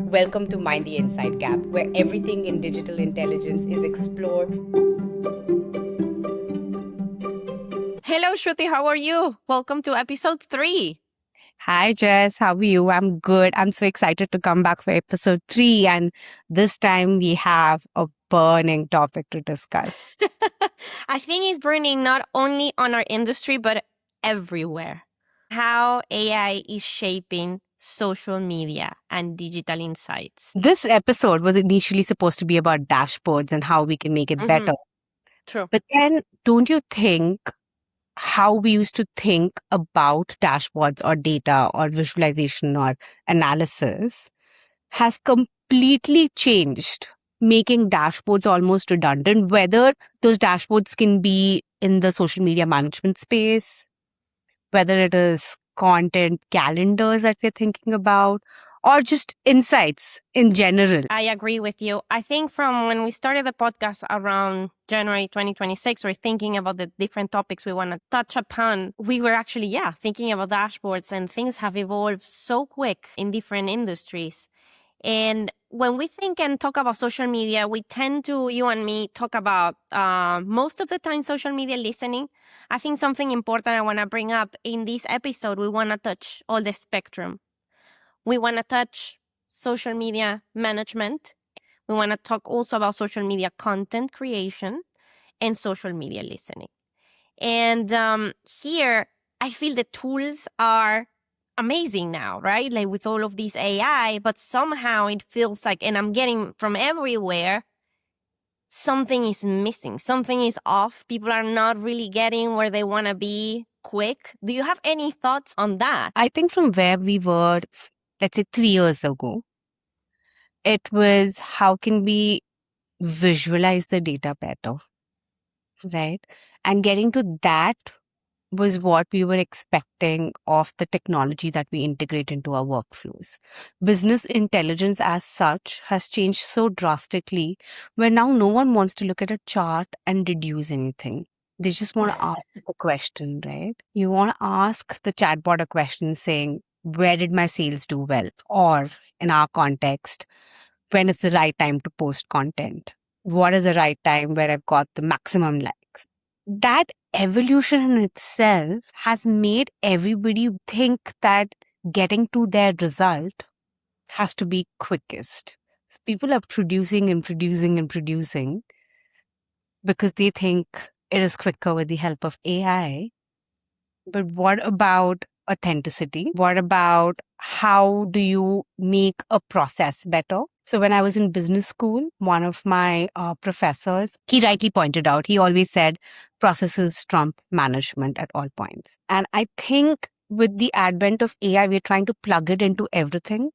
Welcome to Mind the Insight Gap, where everything in digital intelligence is explored. Hello, Shruti. How are you? Welcome to episode 3. Hi, Jess. How are you? I'm good. I'm so excited to come back for episode 3. And this time we have a burning topic to discuss. I think it's burning not only on our industry, but everywhere. How AI is shaping social media and digital insights. This episode was initially supposed to be about dashboards and how we can make it better. True. But then, don't you think how we used to think about dashboards or data or visualization or analysis has completely changed, making dashboards almost redundant, whether those dashboards can be in the social media management space, whether it is content calendars that we're thinking about, or just insights in general. I agree with you. I think from when we started the podcast around January 2026, we're thinking about the different topics we want to touch upon. We were actually, thinking about dashboards, and things have evolved so quick in different industries. And when we think and talk about social media, we tend to, you and me, talk about most of the time social media listening. I think something important I want to bring up in this episode, we want to touch all the spectrum. We want to touch social media management. We want to talk also about social media content creation and social media listening. And here, I feel the tools are amazing now, right? Like with all of these AI, but somehow it feels like, and I'm getting from everywhere, something is missing, something is off. People are not really getting where they want to be quick. Do you have any thoughts on that? I think from where we were, let's say 3 years ago, it was how can we visualize the data better, right? And getting to that was what we were expecting of the technology that we integrate into our workflows. Business intelligence as such has changed so drastically where now no one wants to look at a chart and deduce anything. They just want to ask a question, right? You want to ask the chatbot a question saying, where did my sales do well? Or in our context, when is the right time to post content? What is the right time where I've got the maximum likes? That evolution in itself has made everybody think that getting to their result has to be quickest. So people are producing and producing and producing because they think it is quicker with the help of AI. But what about authenticity? What about how do you make a process better? So when I was in business school, one of my professors, he rightly pointed out, he always said, processes trump management at all points. And I think with the advent of AI, we're trying to plug it into everything.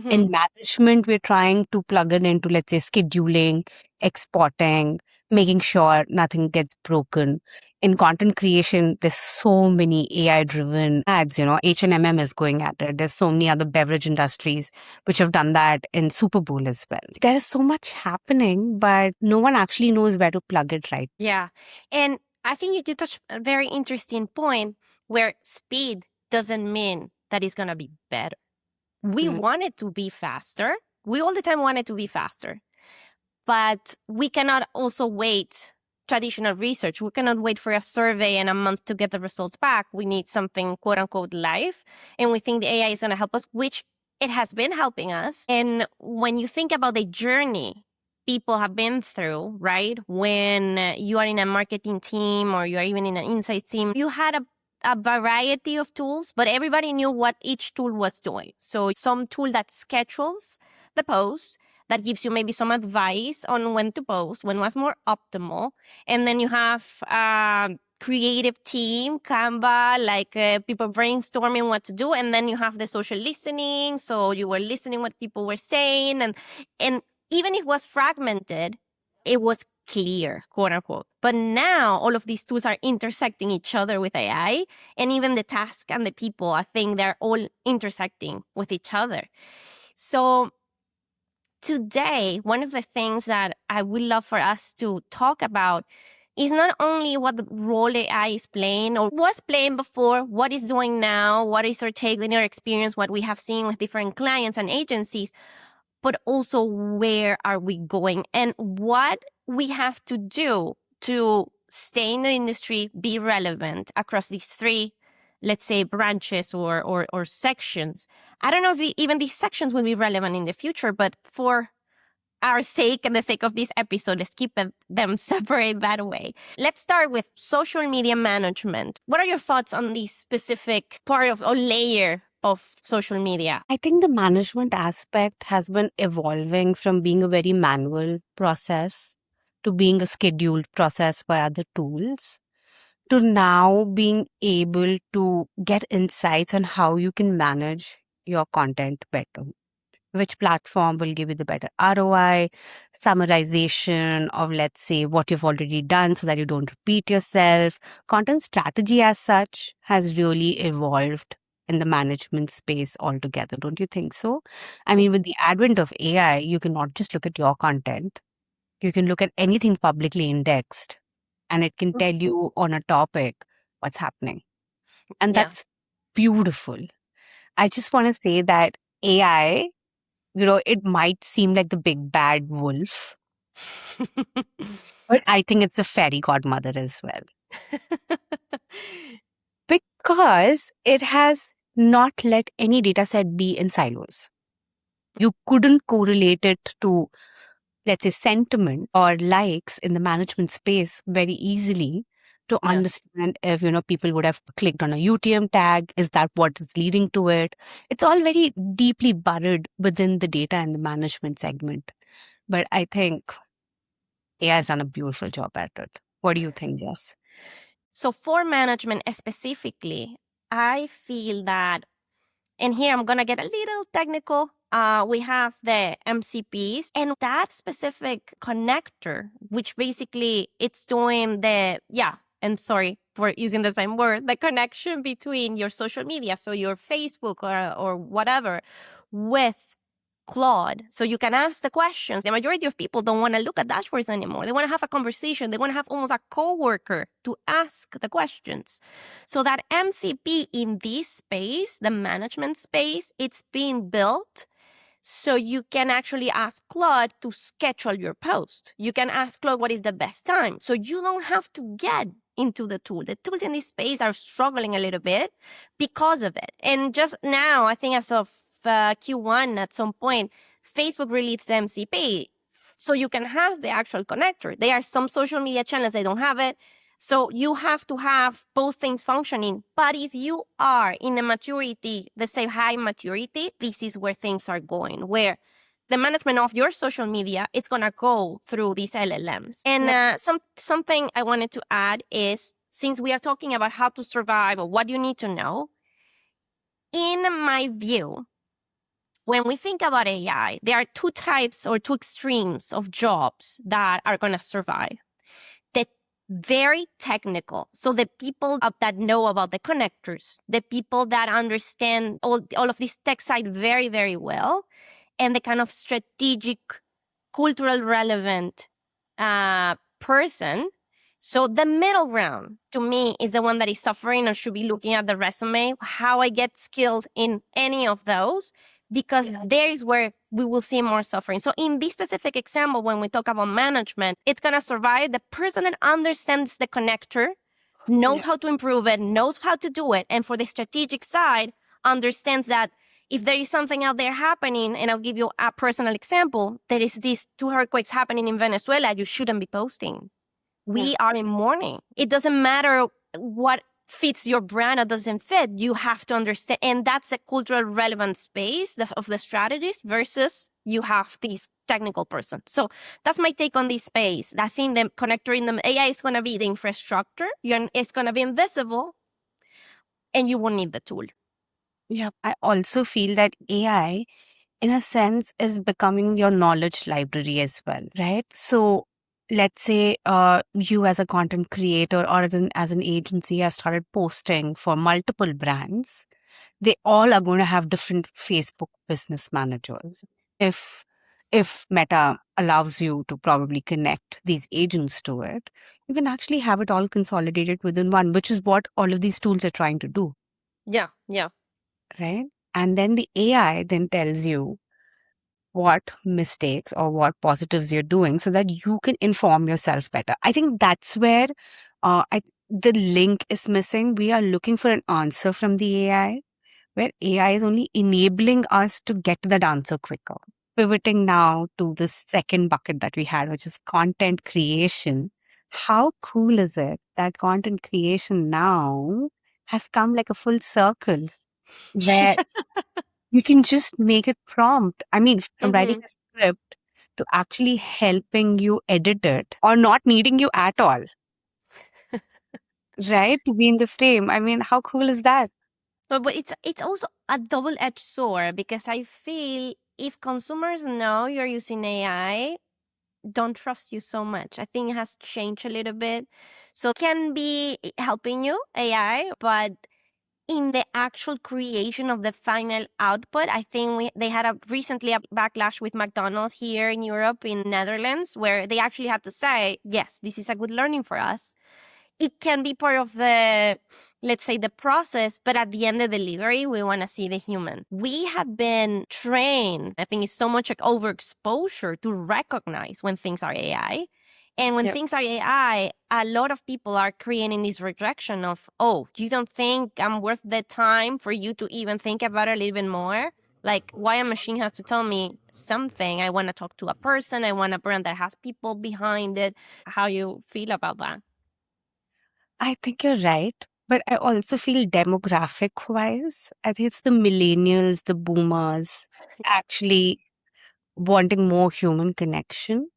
In management, we're trying to plug it into, let's say, scheduling, exporting, making sure nothing gets broken. In content creation, there's so many AI-driven ads, H&M is going at it. There's so many other beverage industries which have done that in Super Bowl as well. There is so much happening, but no one actually knows where to plug it right. Yeah. And I think you touched a very interesting point where speed doesn't mean that it's going to be better. We want it to be faster. We all the time want it to be faster. But we cannot also wait traditional research. We cannot wait for a survey and a month to get the results back. We need something quote unquote live. And we think the AI is going to help us, which it has been helping us. And when you think about the journey people have been through, right? When you are in a marketing team or you are even in an insights team, you had a variety of tools, but everybody knew what each tool was doing. So some tool that schedules the post, that gives you maybe some advice on when to post, when was more optimal. And then you have a creative team, Canva, like people brainstorming what to do. And then you have the social listening. So you were listening what people were saying. And even if it was fragmented, it was clear, quote unquote. But now all of these tools are intersecting each other with AI, and even the task and the people, I think they're all intersecting with each other. So today, one of the things that I would love for us to talk about is not only what the role AI is playing or was playing before, what it's doing now, what is our take, linear experience, what we have seen with different clients and agencies, but also where are we going and what we have to do to stay in the industry, be relevant across these three, let's say, branches or sections. I don't know if even these sections will be relevant in the future, but for our sake and the sake of this episode, let's keep them separate that way. Let's start with social media management. What are your thoughts on this specific part of or layer of social media? I think the management aspect has been evolving from being a very manual process to being a scheduled process by other tools to now being able to get insights on how you can manage your content better. Which platform will give you the better ROI, summarization of, let's say, what you've already done so that you don't repeat yourself. Content strategy as such has really evolved in the management space altogether. Don't you think so? I mean, with the advent of AI, you can not just look at your content. You can look at anything publicly indexed and it can tell you on a topic what's happening. And Yeah. that's beautiful. I just want to say that AI, it might seem like the big bad wolf, but I think it's the fairy godmother as well. Because it has not let any data set be in silos. You couldn't correlate it to, let's say, sentiment or likes in the management space very easily to Yeah. understand if, people would have clicked on a UTM tag. Is that what is leading to it? It's all very deeply buried within the data and the management segment. But I think AI has done a beautiful job at it. What do you think, Jess? So for management specifically, I feel that, and here I'm going to get a little technical. We have the MCPs and that specific connector, which basically it's doing and sorry for using the same word, the connection between your social media, so your Facebook or whatever, with Claude. So you can ask the questions. The majority of people don't want to look at dashboards anymore. They want to have a conversation. They want to have almost a coworker to ask the questions. So that MCP in this space, the management space, it's being built so you can actually ask Claude to schedule your post. You can ask Claude what is the best time. So you don't have to get into the tool. The tools in this space are struggling a little bit because of it. And just now, I think as of Q1 at some point, Facebook released MCP. So you can have the actual connector. There are some social media channels that don't have it. So you have to have both things functioning. But if you are in the maturity, let's say high maturity, this is where things are going, where the management of your social media, it's going to go through these LLMs. And something I wanted to add is, since we are talking about how to survive or what you need to know, in my view, when we think about AI, there are two types or two extremes of jobs that are going to survive. The very technical, so the people that know about the connectors, the people that understand all of this tech side very, very well, and the kind of strategic, cultural relevant person. So the middle ground, to me, is the one that is suffering and should be looking at the resume, how I get skilled in any of those, because there is where we will see more suffering. So in this specific example, when we talk about management, it's going to survive the person that understands the connector, knows how to improve it, knows how to do it. And for the strategic side, understands that if there is something out there happening, and I'll give you a personal example, there is these 2 earthquakes happening in Venezuela, you shouldn't be posting. We are in mourning. It doesn't matter what fits your brand or doesn't fit. You have to understand. And that's the cultural relevant space of the strategies versus you have this technical person. So that's my take on this space. I think the connector in the AI is going to be the infrastructure. It's going to be invisible and you won't need the tool. Yeah, I also feel that AI, in a sense, is becoming your knowledge library as well, right? So let's say you as a content creator or as an agency has started posting for multiple brands. They all are going to have different Facebook business managers. If Meta allows you to probably connect these agents to it, you can actually have it all consolidated within one, which is what all of these tools are trying to do. Yeah. Right? And then the AI then tells you what mistakes or what positives you're doing so that you can inform yourself better. I think that's where the link is missing. We are looking for an answer from the AI, where AI is only enabling us to get to that answer quicker. Pivoting now to the second bucket that we had, which is content creation. How cool is it that content creation now has come like a full circle where you can just make it prompt. I mean, from writing a script to actually helping you edit it or not needing you at all, right? To be in the frame. I mean, how cool is that? But it's also a double-edged sword, because I feel if consumers know you're using AI, don't trust you so much. I think it has changed a little bit. So it can be helping you, AI, but in the actual creation of the final output, I think they had recently a backlash with McDonald's here in Europe, in Netherlands, where they actually had to say, yes, this is a good learning for us. It can be part of the, let's say, the process, but at the end of the delivery, we want to see the human. We have been trained, I think it's so much like overexposure to recognize when things are AI. And when things are AI, a lot of people are creating this rejection of, oh, you don't think I'm worth the time for you to even think about it a little bit more? Like, why a machine has to tell me something? I want to talk to a person. I want a brand that has people behind it. How you feel about that? I think you're right. But I also feel demographic wise, I think it's the millennials, the boomers actually wanting more human connection.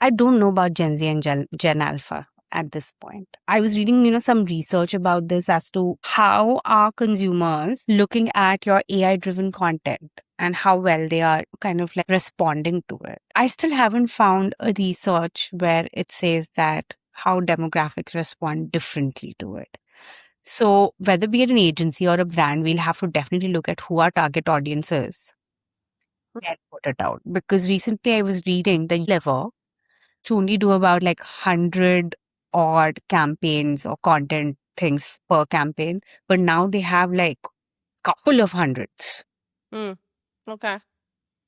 I don't know about Gen Z and Gen Alpha at this point. I was reading, some research about this as to how are consumers looking at your AI driven content and how well they are kind of like responding to it. I still haven't found a research where it says that how demographics respond differently to it. So whether be it an agency or a brand, we'll have to definitely look at who our target audience is and put it out. Because recently I was reading the lever to only do about like 100 odd campaigns or content things per campaign, but now they have like couple of hundreds. Okay.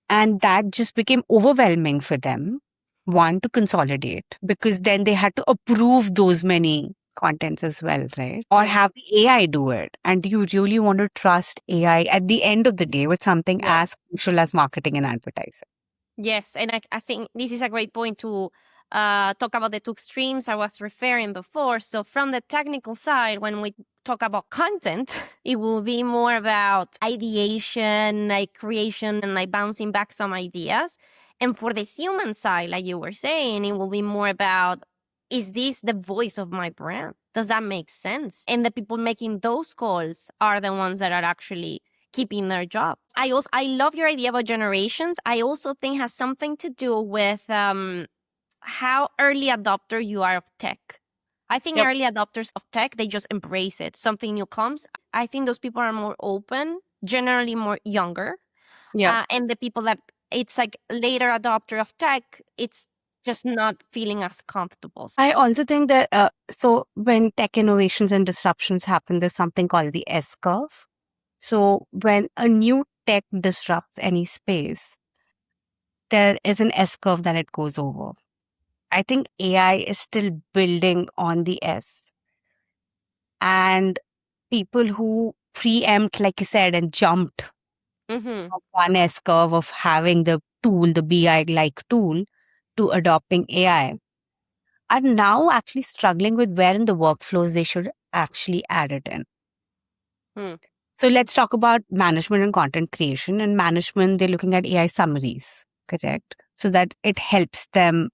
And that just became overwhelming for them. One, to consolidate, because then they had to approve those many contents as well, right? Or have the AI do it. And do you really want to trust AI at the end of the day with something as crucial as marketing and advertising? Yes, and I think this is a great point to talk about the two extremes I was referring before. So from the technical side, when we talk about content, it will be more about ideation, like creation, and like bouncing back some ideas. And for the human side, like you were saying, it will be more about, is this the voice of my brand? Does that make sense? And the people making those calls are the ones that are actually keeping their job. I love your idea about generations. I also think has something to do with how early adopter you are of tech. I think early adopters of tech, they just embrace it. Something new comes. I think those people are more open, generally more younger. And the people that it's like later adopter of tech, it's just not feeling as comfortable. I also think that so when tech innovations and disruptions happen, there's something called the S curve. So when a new tech disrupts any space, there is an S curve that it goes over. I think AI is still building on the S. And people who preempt, like you said, and jumped from one S curve of having the tool, the BI-like tool, to adopting AI, are now actually struggling with where in the workflows they should actually add it in. So let's talk about management and content creation. In management, they're looking at AI summaries, correct? So that it helps them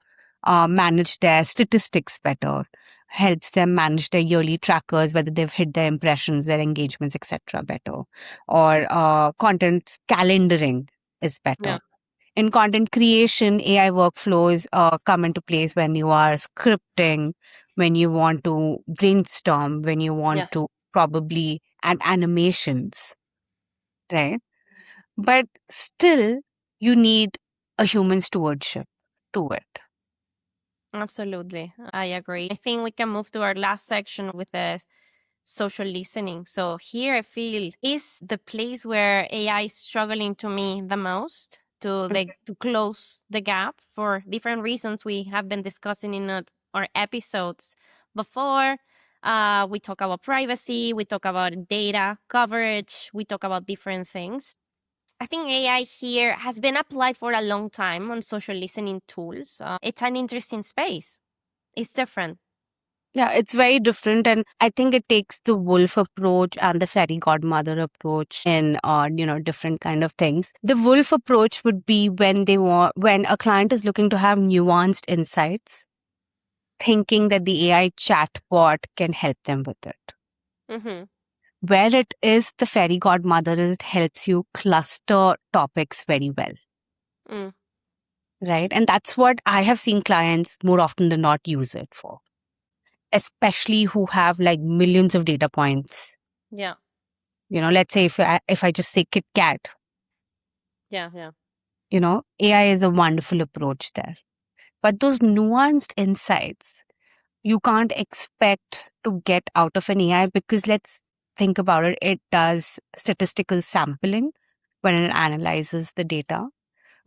manage their statistics better, helps them manage their yearly trackers, whether they've hit their impressions, their engagements, etc. better. Or content calendaring is better. In content creation, AI workflows come into place when you are scripting, when you want to brainstorm, when you want to probably add animations, right? But still, you need a human stewardship to it. Absolutely. I agree. I think we can move to our last section with the social listening. So here I feel is the place where AI is struggling to me the most. to close the gap for different reasons we have been discussing in our episodes before. We talk about privacy, we talk about data coverage, we talk about different things. I think AI here has been applied for a long time on social listening tools. It's an interesting space. It's different. Yeah, it's very different. And I think it takes the wolf approach and the fairy godmother approach in, different kind of things. The wolf approach would be when when a client is looking to have nuanced insights, thinking that the AI chatbot can help them with it. Mm-hmm. Where it is the fairy godmother is it helps you cluster topics very well. Mm. Right. And that's what I have seen clients more often than not use it for, especially who have like millions of data points. Yeah. Let's say if I just say Kit Kat, Yeah. AI is a wonderful approach there. But those nuanced insights, you can't expect to get out of an AI because let's think about it. It does statistical sampling when it analyzes the data.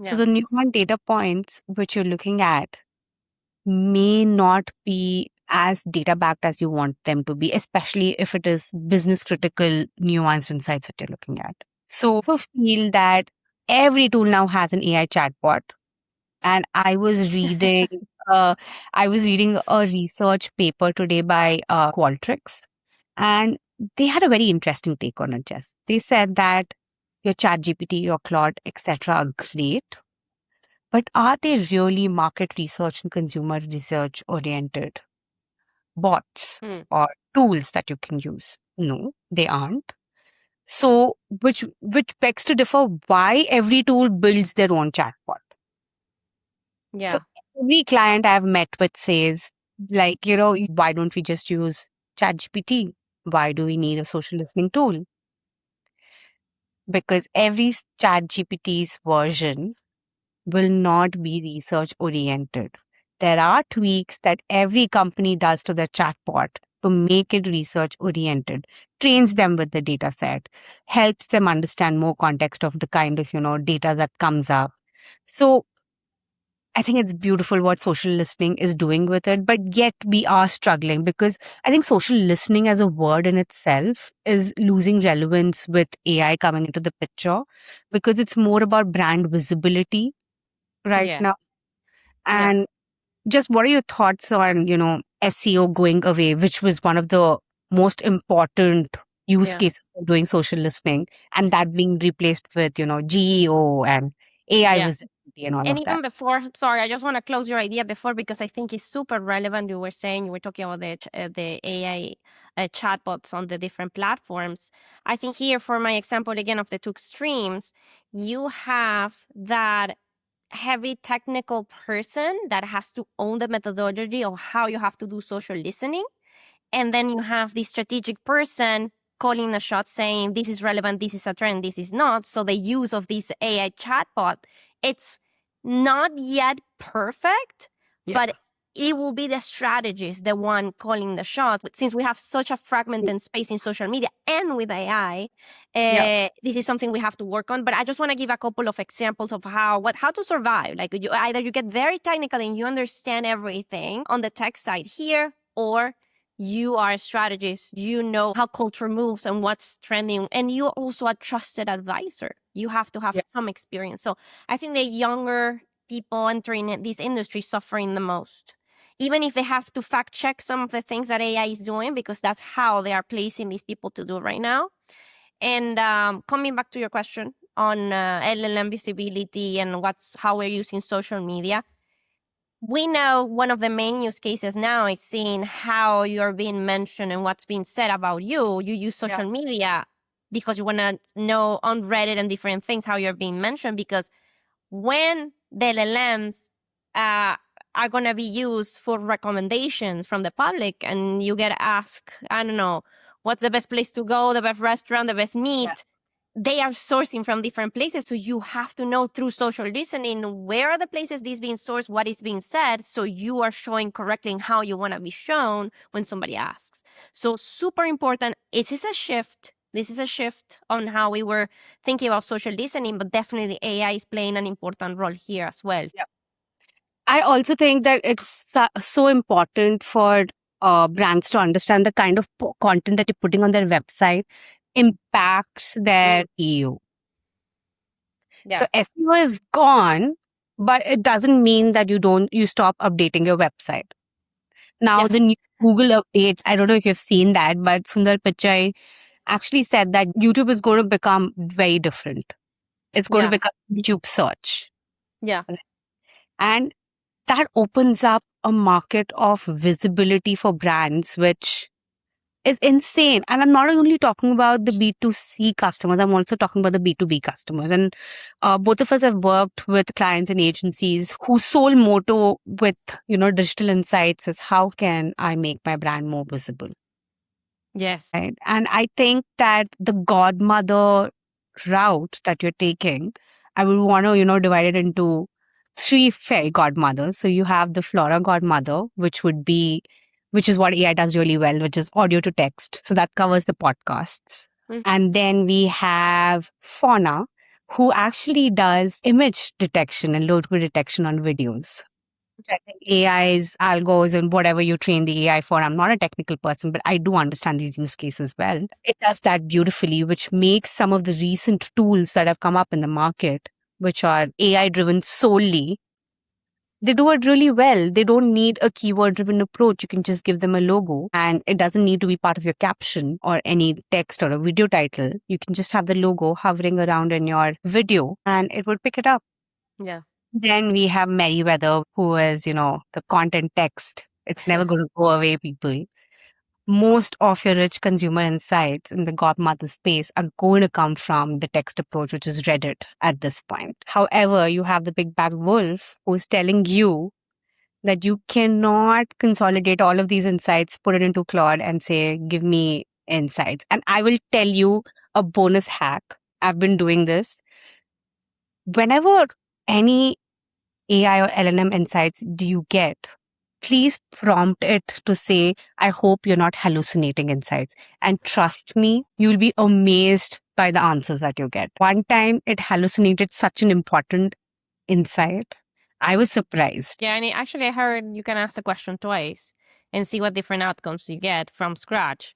So the nuanced data points which you're looking at may not be as data backed as you want them to be, especially if it is business critical nuanced insights that you're looking at. So I feel that every tool now has an AI chatbot. And I was reading a research paper today by Qualtrics, and they had a very interesting take on it, Jess. They said that your ChatGPT, your Claude, etc. are great, but are they really market research and consumer research oriented bots or tools that you can use? No, they aren't. So, which begs to differ why every tool builds their own chatbot. Yeah. So every client I've met with says, like, why don't we just use ChatGPT? Why do we need a social listening tool? Because every ChatGPT's version will not be research oriented. There are tweaks that every company does to their chatbot to make it research oriented, trains them with the data set, helps them understand more context of the kind of, data that comes up. So I think it's beautiful what social listening is doing with it, but yet we are struggling because I think social listening as a word in itself is losing relevance with AI coming into the picture because it's more about brand visibility right Yes. now. And just what are your thoughts on, SEO going away, which was one of the most important use cases for doing social listening, and that being replaced with, GEO and AI visibility and all And of that. even before, sorry, I just want to close your idea before because I think it's super relevant. You were talking about the AI chatbots on the different platforms. I think here, for my example again of the two extremes, you have that heavy technical person that has to own the methodology of how you have to do social listening. And then you have the strategic person calling the shot saying, this is relevant, this is a trend, this is not. So the use of this AI chatbot, it's not yet perfect, but it will be the strategist, the one calling the shots. Since we have such a fragmented space in social media and with AI, this is something we have to work on. But I just want to give a couple of examples of how to survive. Like either you get very technical and you understand everything on the tech side here, or you are a strategist, you know how culture moves and what's trending, and you're also a trusted advisor. You have to have some experience. So I think the younger people entering this industry suffering the most, even if they have to fact check some of the things that AI is doing, because that's how they are placing these people to do right now. And coming back to your question on LLM visibility and how we're using social media, we know one of the main use cases now is seeing how you're being mentioned and what's being said about you. You use social media because you want to know on Reddit and different things how you're being mentioned, because when the LLMs are going to be used for recommendations from the public and you get asked, I don't know, what's the best place to go, the best restaurant, the best meat, they are sourcing from different places. So you have to know through social listening, where are the places this being sourced, what is being said, so you are showing correctly how you want to be shown when somebody asks. So super important. It is a shift. This is a shift on how we were thinking about social listening, but definitely AI is playing an important role here as well. Yeah. I also think that it's so important for brands to understand the kind of content that you're putting on their website impacts their EU. Yeah. So SEO is gone, but it doesn't mean that you stop updating your website. Now the new Google updates, I don't know if you've seen that, but Sundar Pichai actually said that YouTube is going to become very different. It's going to become YouTube search. Yeah. And that opens up a market of visibility for brands, which is insane. And I'm not only talking about the B2C customers, I'm also talking about the B2B customers. And both of us have worked with clients and agencies whose sole motto with, digital insights is how can I make my brand more visible? Yes. Right. And I think that the godmother route that you're taking, I would want to, divide it into 3 fairy godmothers. So you have the Flora godmother, which is what AI does really well, which is audio to text. So that covers the podcasts. And then we have Fauna, who actually does image detection and low detection on videos. I think AI's algos and whatever you train the AI for. I'm not a technical person, but I do understand these use cases well. It does that beautifully, which makes some of the recent tools that have come up in the market, which are AI driven solely, they do it really well. They don't need a keyword driven approach. You can just give them a logo and it doesn't need to be part of your caption or any text or a video title. You can just have the logo hovering around in your video and it would pick it up. Yeah. Then we have Meriwether, who is, the content text. It's never going to go away, people. Most of your rich consumer insights in the godmother space are going to come from the text approach, which is Reddit at this point. However, you have the big bad wolf who's telling you that you cannot consolidate all of these insights, put it into Claude and say, give me insights. And I will tell you a bonus hack. I've been doing this. Whenever any AI or LLM insights do you get, please prompt it to say, I hope you're not hallucinating insights. And trust me, you'll be amazed by the answers that you get. One time it hallucinated such an important insight. I was surprised. Yeah, and I heard you can ask the question twice and see what different outcomes you get from scratch.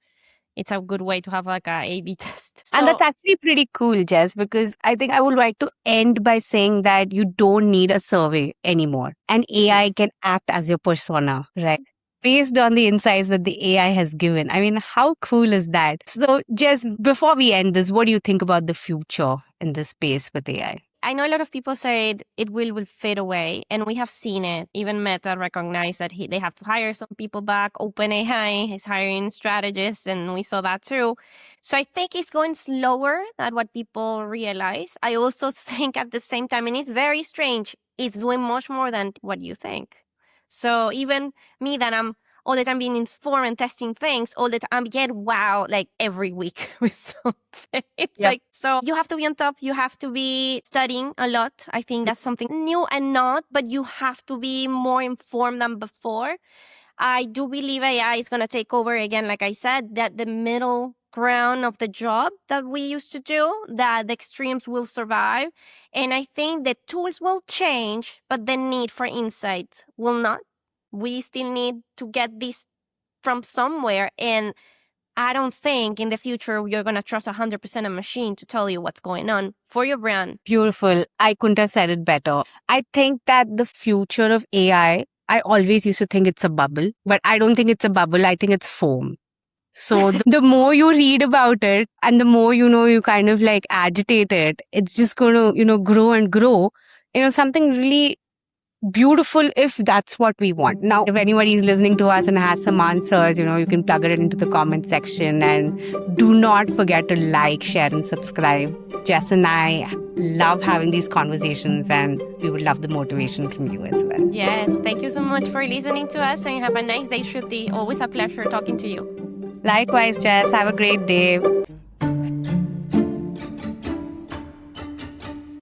It's a good way to have like a A/B test. And that's actually pretty cool, Jess, because I think I would like to end by saying that you don't need a survey anymore. And AI can act as your persona, right? Based on the insights that the AI has given. I mean, how cool is that? So, Jess, before we end this, what do you think about the future in this space with AI? I know a lot of people said it will fade away, and we have seen it. Even Meta recognized that they have to hire some people back. OpenAI is hiring strategists, and we saw that too. So I think it's going slower than what people realize. I also think at the same time, and it's very strange, it's doing much more than what you think. So even me that I'm all the time being informed and testing things all the time, get wow, like every week with something. It's like, so you have to be on top. You have to be studying a lot. I think that's something new and not, but you have to be more informed than before. I do believe AI is going to take over again, like I said, that the middle ground of the job that we used to do, that the extremes will survive. And I think the tools will change, but the need for insight will not. We still need to get this from somewhere. And I don't think in the future you're going to trust 100% a machine to tell you what's going on for your brand. Beautiful. I couldn't have said it better. I think that the future of AI, I always used to think it's a bubble, but I don't think it's a bubble. I think it's foam. So the more you read about it and the more, you kind of like agitate it, it's just going to, grow and grow. Something really beautiful if that's what we want. Now, if anybody is listening to us and has some answers, you can plug it into the comment section. And do not forget to like, share, and subscribe. Jess and I love having these conversations and we would love the motivation from you as well. Yes, thank you so much for listening to us and have a nice day, Shruti. Always a pleasure talking to you. Likewise, Jess. Have a great day.